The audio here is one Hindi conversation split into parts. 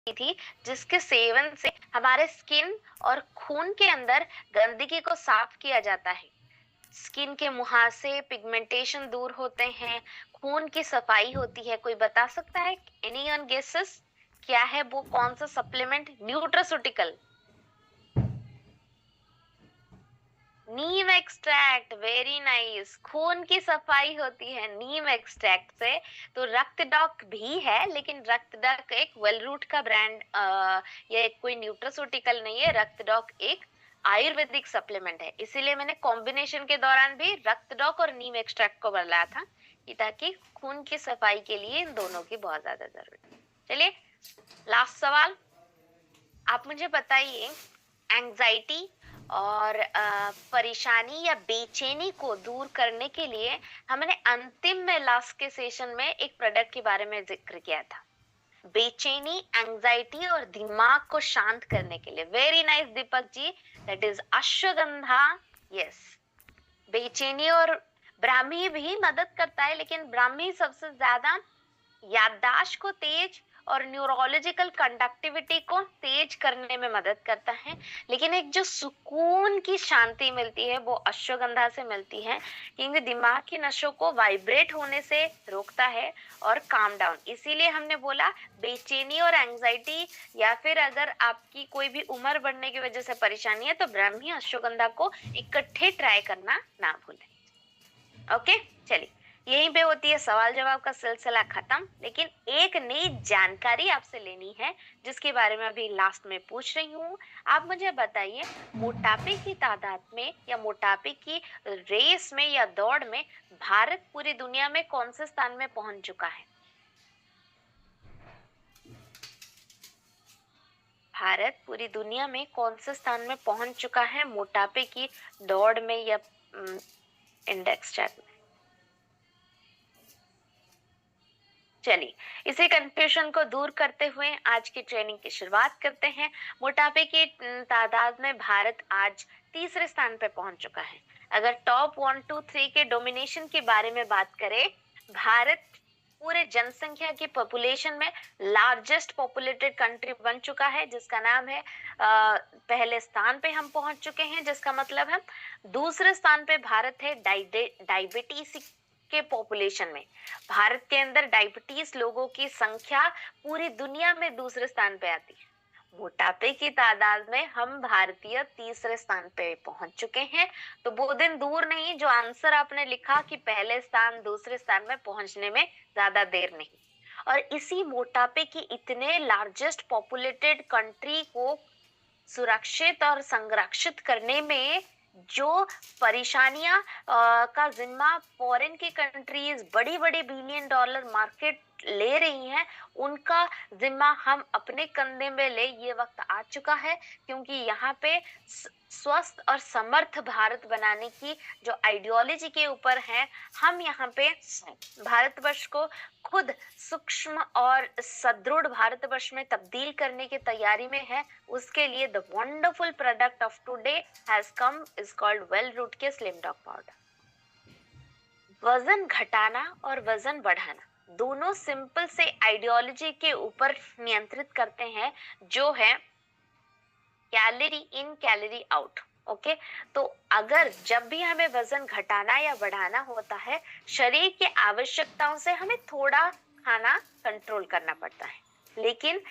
थी, जिसके सेवन से हमारे स्किन और खून के अंदर गंदगी को साफ किया जाता है। स्किन के मुहासे, पिगमेंटेशन दूर होते हैं, खून की सफाई होती है। कोई बता सकता है? Any one guesses? क्या है वो? कौन सा सप्लीमेंट? न्यूट्रास्यूटिकल, नीम एक्सट्रैक्ट। Very nice. खून की सफाई होती है नीम एक्सट्रैक्ट से। तो रक्तडॉक भी है, लेकिन रक्तडॉक एक वेल रूट का ब्रांड, ये कोई न्यूट्रास्यूटिकल नहीं है। रक्तडॉक एक आयुर्वेदिक सप्लीमेंट है, इसीलिए मैंने कॉम्बिनेशन के दौरान भी रक्तडॉक और नीम एक्सट्रैक्ट को बनाया था, कि ताकि खून की सफाई के लिए इन दोनों की बहुत ज्यादा जरूरत है। चलिए, लास्ट सवाल। आप मुझे बताइए, एंजाइटी और परेशानी या बेचैनी को दूर करने के लिए हमने अंतिम में लास्ट के सेशन में एक प्रोडक्ट के बारे में जिक्र किया था, बेचैनी, एंजाइटी और दिमाग को शांत करने के लिए। Very nice Deepak ji, that is ashwagandha. Yes, बेचैनी और ब्राह्मी भी मदद करता है, लेकिन ब्राह्मी सबसे ज्यादा याददाश्त को तेज और न्यूरोलॉजिकल कंडक्टिविटी को तेज करने में मदद करता है। लेकिन एक जो सुकून की शांति मिलती है वो अश्वगंधा से मिलती है, क्योंकि दिमाग की नसों को वाइब्रेट होने से रोकता है और काम डाउन। इसीलिए हमने बोला बेचैनी और एंजाइटी, या फिर अगर आपकी कोई भी उम्र बढ़ने की वजह से परेशानी है, तो ब्राह्मी अश्वगंधा को इकट्ठे ट्राई करना ना भूलें। ओके, चलिए, यहीं पे होती है सवाल जवाब का सिलसिला खत्म। लेकिन एक नई जानकारी आपसे लेनी है, जिसके बारे में अभी लास्ट में पूछ रही हूँ। आप मुझे बताइए, मोटापे की तादाद में या मोटापे की रेस में या दौड़ में भारत पूरी दुनिया में कौन से स्थान में पहुंच चुका है? भारत पूरी दुनिया में कौन से स्थान में पहुंच चुका है मोटापे की दौड़ में या इंडेक्स चार्ट में? चलिए, इसी कंफ्यूजन को दूर करते हुए आज की ट्रेनिंग की शुरुआत करते हैं। मोटापे की तादाद में भारत आज तीसरे स्थान पर पहुंच चुका है। अगर टॉप 1, 2, 3 के डोमिनेशन के बारे में बात करें, भारत पूरे जनसंख्या की पॉपुलेशन में लार्जेस्ट पॉपुलेटेड कंट्री बन चुका है, जिसका नाम है पहले स्थान पे हम पहुंच चुके हैं, जिसका मतलब है दूसरे स्थान पे भारत है डायबिटीज के पॉपुलेशन में। भारत के अंदर डायबिटीज लोगों की संख्या पूरी दुनिया में दूसरे स्थान पे आती है। मोटापे की तादाद में हम भारतीय तीसरे स्थान पे पहुंच चुके हैं। तो वो दिन दूर नहीं जो आंसर आपने लिखा कि पहले स्थान दूसरे स्थान में पहुंचने में ज्यादा देर नहीं। और इसी मोटापे की इतने लार्जेस्ट पॉपुलेटेड कंट्री को सुरक्षित और संरक्षित करने में जो परेशानियां का जिम्मा फॉरेन की कंट्रीज, बड़ी बड़ी बिलियन डॉलर मार्केट ले रही हैं, उनका जिम्मा हम अपने कंधे में ले, ये वक्त आ चुका है। क्योंकि यहाँ पे स्वस्थ और समर्थ भारत बनाने की जो आइडियोलॉजी के ऊपर है, हम यहाँ पे भारतवर्ष को खुद सूक्ष्म और सदृढ़ भारतवर्ष में तब्दील करने की तैयारी में है। उसके लिए the wonderful product of today has come, is called well root के स्लिम डॉग पाउडर। वजन घटाना और वजन बढ़ाना दोनों सिंपल से आइडियोलॉजी के ऊपर नियंत्रित करते हैं, जो है कैलोरी इन कैलोरी आउट। ओके, तो अगर जब भी हमें वजन घटाना या बढ़ाना होता है, शरीर की आवश्यकताओं से हमें थोड़ा खाना कंट्रोल करना पड़ता है। लेकिन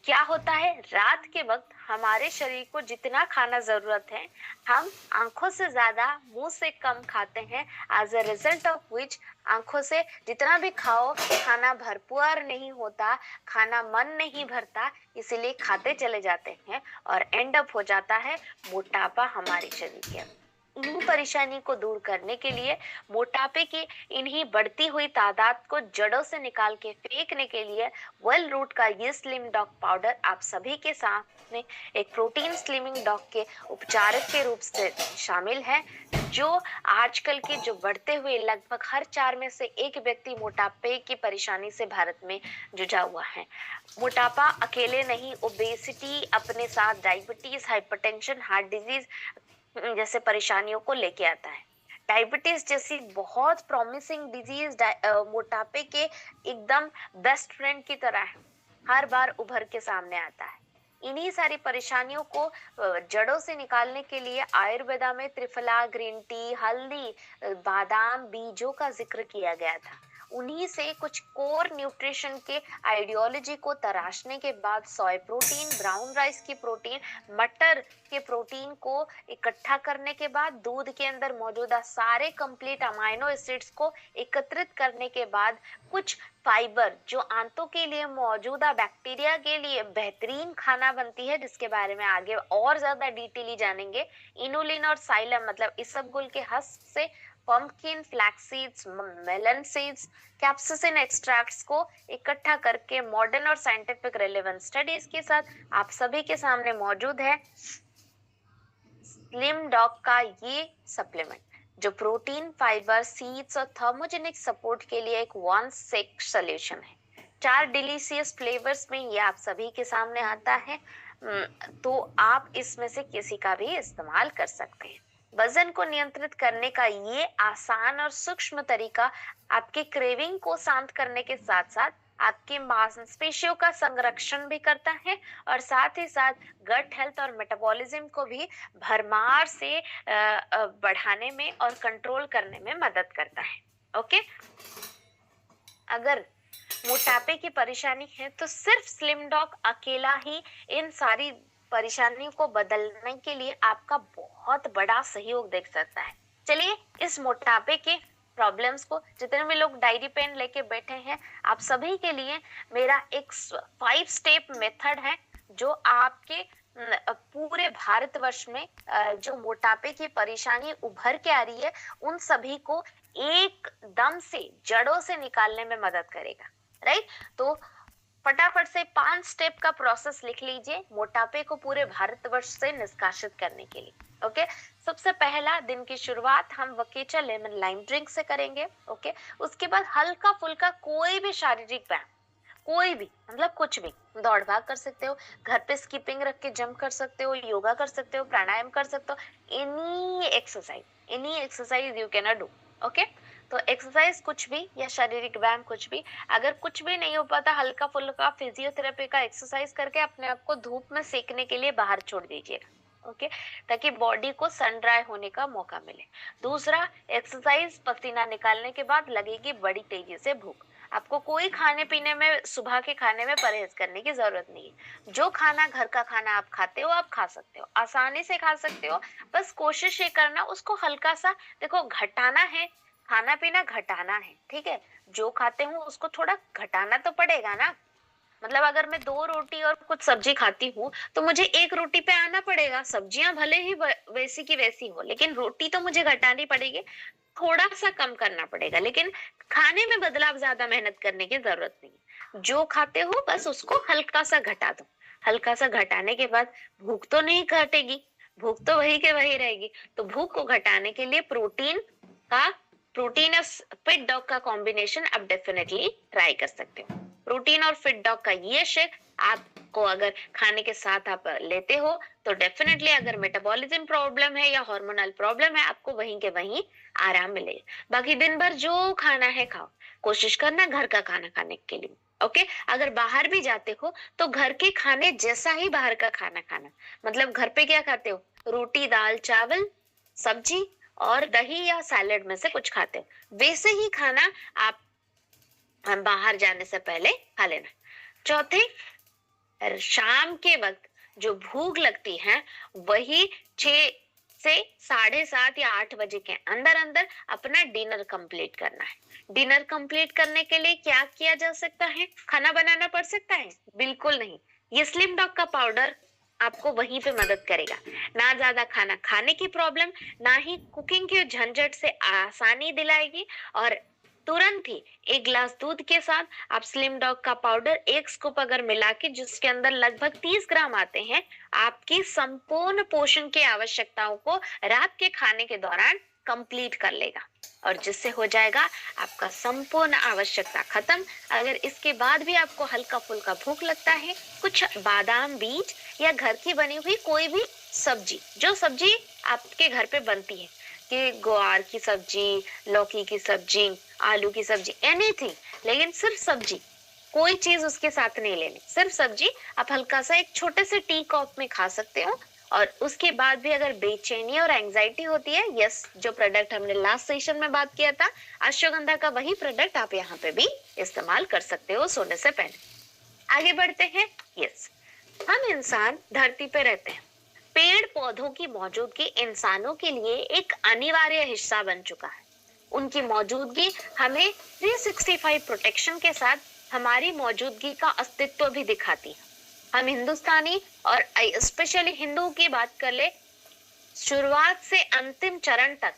क्या होता है, रात के वक्त हमारे शरीर को जितना खाना जरूरत है, हम आंखों से ज्यादा मुंह से कम खाते हैं। As a result of which आंखों से जितना भी खाओ, खाना भरपूर नहीं होता, खाना मन नहीं भरता, इसीलिए खाते चले जाते हैं और एंड अप हो जाता है मोटापा हमारे शरीर के अंदर। इन्हीं परेशानी को दूर करने के लिए, मोटापे की इन्हीं बढ़ती हुई तादाद को जड़ों से निकाल के फेंकने के लिए, वेल रूट का ये स्लिम डॉग पाउडर आप सभी के सामने एक प्रोटीन स्लिमिंग डॉग के उपचारक के रूप से शामिल है, जो आजकल के जो बढ़ते हुए लगभग हर 4 में से एक व्यक्ति मोटापे की परेशानी से भारत में जुझा हुआ है। मोटापा अकेले नहीं, ओबेसिटी अपने साथ डायबिटीज, हाइपरटेंशन, हार्ट डिजीज जैसे परेशानियों को लेके आता है। डायबिटीज जैसी बहुत प्रॉमिसिंग डिजीज मोटापे के एकदम बेस्ट फ्रेंड की तरह है। हर बार उभर के सामने आता है। इन्हीं सारी परेशानियों को जड़ों से निकालने के लिए आयुर्वेदा में त्रिफला, ग्रीन टी, हल्दी, बादाम, बीजों का जिक्र किया गया था। उन्हीं से कुछ कोर न्यूट्रिशन के आइडियोलॉजी को तराशने के बाद सोय प्रोटीन, ब्राउन राइस की प्रोटीन, मटर के प्रोटीन को इकट्ठा करने के बाद दूध के अंदर मौजूदा सारे कंप्लीट अमाइनो एसिड्स को एकत्रित करने के बाद कुछ फाइबर जो आंतों के लिए मौजूदा बैक्टीरिया के लिए बेहतरीन खाना बनती है, जिसके बारे में आगे और ज्यादा डिटेली जानेंगे। इनुलिन और साइलम मतलब इसबगोल के हस्क से pumpkin, flax seeds, melon seeds, capsaicin extracts को इकट्ठा करके मॉडर्न और साइंटिफिक रेलेवेंट स्टडीज के साथ आप सभी के सामने मौजूद है स्लिम डॉग का ये सप्लीमेंट, जो प्रोटीन, फाइबर, सीड्स और थर्मोजेनिक सपोर्ट के लिए एक वन सेक सोल्यूशन है। 4 डिलीशियस फ्लेवर्स में ये आप सभी के सामने आता है, तो आप इसमें से किसी का भी इस्तेमाल कर सकते हैं। वजन को नियंत्रित करने का ये आसान और सूक्ष्म तरीका आपके क्रेविंग को शांत करने के साथ साथ आपके मांसपेशियों का संरक्षण भी करता है और साथ ही साथ गट हेल्थ और मेटाबॉलिज्म को भी भरमार से बढ़ाने में और कंट्रोल करने में मदद करता है। ओके, अगर मोटापे की परेशानी है तो सिर्फ स्लिम डॉग अकेला ही इन सारी परेशानियों को बदलने के लिए आपका बहुत बड़ा सहयोग दे सकता है। चलिए इस मोटापे के प्रॉब्लम्स को, जितने भी लोग डायरी पेन लेके बैठे हैं, आप सभी के लिए मेरा एक 5 स्टेप मेथड है जो आपके पूरे भारतवर्ष में जो मोटापे की परेशानी उभर के आ रही है उन सभी को एकदम से जड़ों से निकालने में मदद करेगा। राइट, तो फटाफट से 5 स्टेप का प्रोसेस लिख लीजिए मोटापे को पूरे भारतवर्ष से निष्कासित करने के लिए। ओके, सबसे पहला दिन की शुरुआत हम वकेचा लेमन लाइम ड्रिंक से करेंगे। ओके, उसके बाद हल्का फुल्का कोई भी शारीरिक व्यायाम, कोई भी मतलब कुछ भी, दौड़ भाग कर सकते हो, घर पे स्किपिंग रख के जंप कर सकते हो, योगा कर सकते हो, प्राणायाम कर सकते हो, any exercise you can do. Okay, तो एक्सरसाइज कुछ भी या शारीरिक व्यायाम कुछ भी, अगर कुछ भी नहीं हो पाता हल्का फुल्का फिजियोथेरेपी का एक्सरसाइज करके अपने आप को धूप में सेकने के लिए बाहर छोड़ दीजिएगा। ओके, ताकि बॉडी को सन ड्राई होने का मौका मिले। दूसरा, एक्सरसाइज पसीना निकालने के बाद लगेगी बड़ी तेजी से भूख। आपको कोई खाने पीने में, सुबह के खाने में परहेज करने की जरूरत नहीं है। जो खाना घर का खाना आप खाते हो आप खा सकते हो, आसानी से खा सकते हो। बस कोशिश ये करना उसको हल्का सा, देखो घटाना है, खाना पीना घटाना है, ठीक है। जो खाते हूँ उसको थोड़ा घटाना तो पड़ेगा ना। मतलब अगर मैं 2 रोटी और कुछ सब्जी खाती हूँ तो मुझे 1 रोटी पे आना पड़ेगा। सब्जियां भले ही वैसी की वैसी हो, लेकिन रोटी तो मुझे घटानी पड़ेगी, थोड़ा सा कम करना पड़ेगा। लेकिन खाने में बदलाव, ज्यादा मेहनत करने की जरूरत नहीं। जो खाते हो बस उसको हल्का सा घटा दो। हल्का सा घटाने के बाद भूख तो नहीं घटेगी, भूख तो वही के वही रहेगी। तो भूख को घटाने के लिए प्रोटीन और फिट डॉग का कॉम्बिनेशन आप डेफिनेटली ट्राई कर सकते हो। प्रोटीन और फिट डॉग का ये शेक आपको अगर खाने के साथ आप लेते हो तो डेफिनेटली, अगर मेटाबॉलिज्म प्रॉब्लम है या हार्मोनल प्रॉब्लम है, आपको वहीं के वहीं आराम मिलेगा। बाकी दिन भर जो खाना है खाओ, कोशिश करना घर का खाना खाने के लिए। ओके, अगर बाहर भी जाते हो तो घर के खाने जैसा ही बाहर का खाना खाना। मतलब घर पे क्या खाते हो, रोटी, दाल, चावल, सब्जी और दही या सैलेड में से कुछ खाते हो, वैसे ही खाना आप बाहर जाने से पहले खा लेना। चौथे, शाम के वक्त जो भूख लगती है वही 6 से 7:30 या 8 बजे के अंदर अंदर अपना डिनर कंप्लीट करना है। डिनर कंप्लीट करने के लिए क्या किया जा सकता है? खाना बनाना पड़ सकता है? बिल्कुल नहीं। ये स्लिम डॉग का पाउडर आपको वहीं पे मदद करेगा। ना ज्यादा खाना खाने की प्रॉब्लम, ना ही कुकिंग के झंझट से आसानी दिलाएगी। और तुरंत ही 1 गिलास दूध के साथ आप स्लिम डॉग का पाउडर 1 स्कूप अगर मिला के, जिसके अंदर लगभग 30 ग्राम आते हैं, आपकी संपूर्ण पोषण की आवश्यकताओं को रात के खाने के दौरान कंप्लीट कर लेगा और जिससे हो जाएगा आपका संपूर्ण आवश्यकता खत्म। अगर इसके बाद भी आपको हल्का फुल्का भूख लगता है, कुछ बादाम बीज या घर की बनी हुई कोई भी सब्जी, जो सब्जी आपके घर पे बनती है, कि ग्वार की सब्जी, लौकी की सब्जी, आलू की सब्जी, एनीथिंग, लेकिन सिर्फ सब्जी, कोई चीज उसके साथ नहीं लेनी, सिर्फ सब्जी। आप हल्का सा एक छोटे से टी कप में खा सकते हो। और उसके बाद भी अगर बेचैनी और एंजाइटी होती है, यस, जो प्रोडक्ट हमने लास्ट सेशन में बात किया था, अश्वगंधा का वही प्रोडक्ट आप यहाँ पे भी इस्तेमाल कर सकते हो सोने से पहले। आगे बढ़ते हैं। यस, हम इंसान धरती पे रहते हैं। पेड़ पौधों की मौजूदगी इंसानों के लिए एक अनिवार्य हिस्सा बन चुका है। उनकी मौजूदगी हमें 365 प्रोटेक्शन के साथ हमारी मौजूदगी का अस्तित्व भी दिखाती है। हम हिंदुस्तानी और स्पेशली हिंदुओं की बात कर ले, शुरुआत से अंतिम चरण तक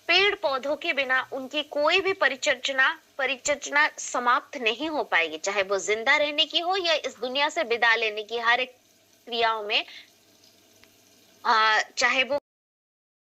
पेड़ पौधों के बिना उनकी कोई भी परिचर्चा समाप्त नहीं हो पाएगी, चाहे वो जिंदा रहने की हो या इस दुनिया से विदा लेने की। हर एक क्रियाओं में चाहे वो